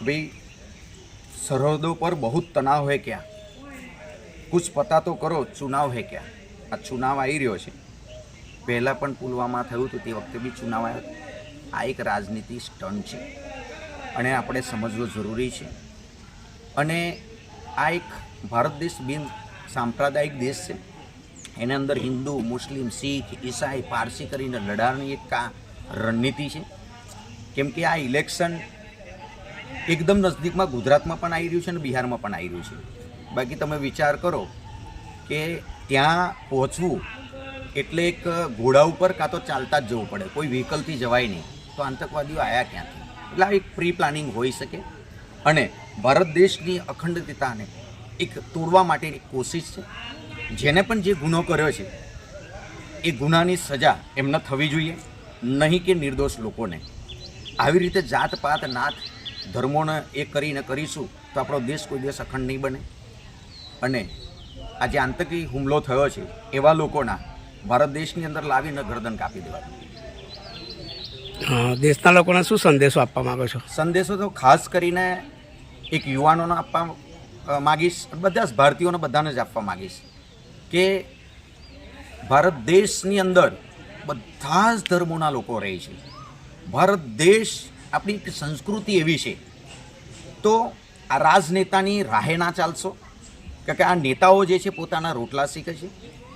भाई सरहदों पर बहुत तनाव है क्या, कुछ पता तो करो चुनाव है क्या। आ चुनाव आई रह्यो छे, पहला पण पुलवामा थयुं तो ते वखते बी चुनाव आव्यो। आ एक राजनीति स्टंट छे अने आपणे समजવું જરૂરી છે। અને આ એક ભારત દેશ બિન સાંપ્રદાયિક દેશ છે, એની અંદર હિન્દુ, મુસ્લિમ, શીખ, ઈસાઈ, પારસી કરીને લડાવાની એક આ રણનીતિ છે। કેમ કે આ ઇલેક્શન એકદમ નજદીકમાં ગુજરાતમાં પણ આવી રહ્યું છે અને બિહારમાં પણ આવી રહ્યું છે। બાકી તમે વિચાર કરો કે ત્યાં પહોંચવું એટલે એક ઘોડા ઉપર કાં તો ચાલતા જ જવું પડે, કોઈ વ્હીકલથી જવાય નહીં, તો આતંકવાદીઓ આવ્યા ક્યાંથી? એટલે આ એક પ્રી પ્લાનિંગ હોઈ શકે અને ભારત દેશની અખંડિતતાને એક તોડવા માટેની કોશિશ છે। જેને પણ જે ગુનો કર્યો છે એ ગુનાની સજા એમને થવી જોઈએ, નહીં કે નિર્દોષ લોકોને। આવી રીતે જાત પાત નાત ધર્મોને એ કરીને કરીશું તો આપણો દેશ કોઈ દિવસ અખંડ નહીં બને। અને આ જે આતંકી હુમલો થયો છે એવા લોકોના ભારત દેશની અંદર લાવીને ગરદન કાપી દેવા। દેશના લોકોને શું સંદેશો આપવા માગો છો? સંદેશો તો ખાસ કરીને એક યુવાનોને આપવા માગીશ, બધા જ ભારતીયોને બધાને જ આપવા માગીશ કે ભારત દેશની અંદર બધા જ ધર્મોના લોકો રહે છે। ભારત દેશ આપણી એક સંસ્કૃતિ એવી છે, તો આ રાજનેતાની રાહે ના ચાલશો, કારણ કે આ નેતાઓ જે છે પોતાના રોટલા શીખે છે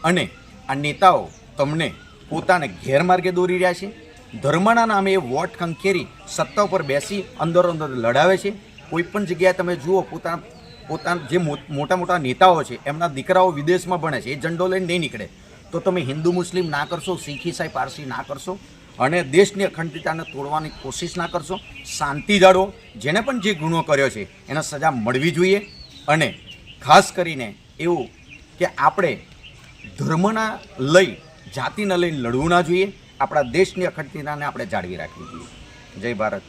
અને આ નેતાઓ તમને પોતાને ગેરમાર્ગે દોરી રહ્યા છે। ધર્મના નામે વોટ ખંખેરી સત્તા ઉપર બેસી અંદર અંદર લડાવે છે। કોઈ પણ જગ્યાએ તમે જુઓ પોતાના જે મોટા મોટા નેતાઓ છે એમના દીકરાઓ વિદેશમાં ભણે છે, એ ઝંડો લઈને નહીં નીકળે, તો તમે હિન્દુ મુસ્લિમ ના કરશો, શીખ ઈસાઈ પારસી ના કરશો અને દેશની અખંડિતતાને તોડવાની કોશિશ ના કરશો। શાંતિ જાળવો, જેને પણ જે ગુનો કર્યો છે એને સજા મળવી જોઈએ। અને ખાસ કરીને એવું કે આપણે ધર્મના લઈ જાતિને લઈને લડવું ના જોઈએ, આપણા દેશની અખંડિતતાને આપણે જાળવી રાખવી જોઈએ। જય ભારત।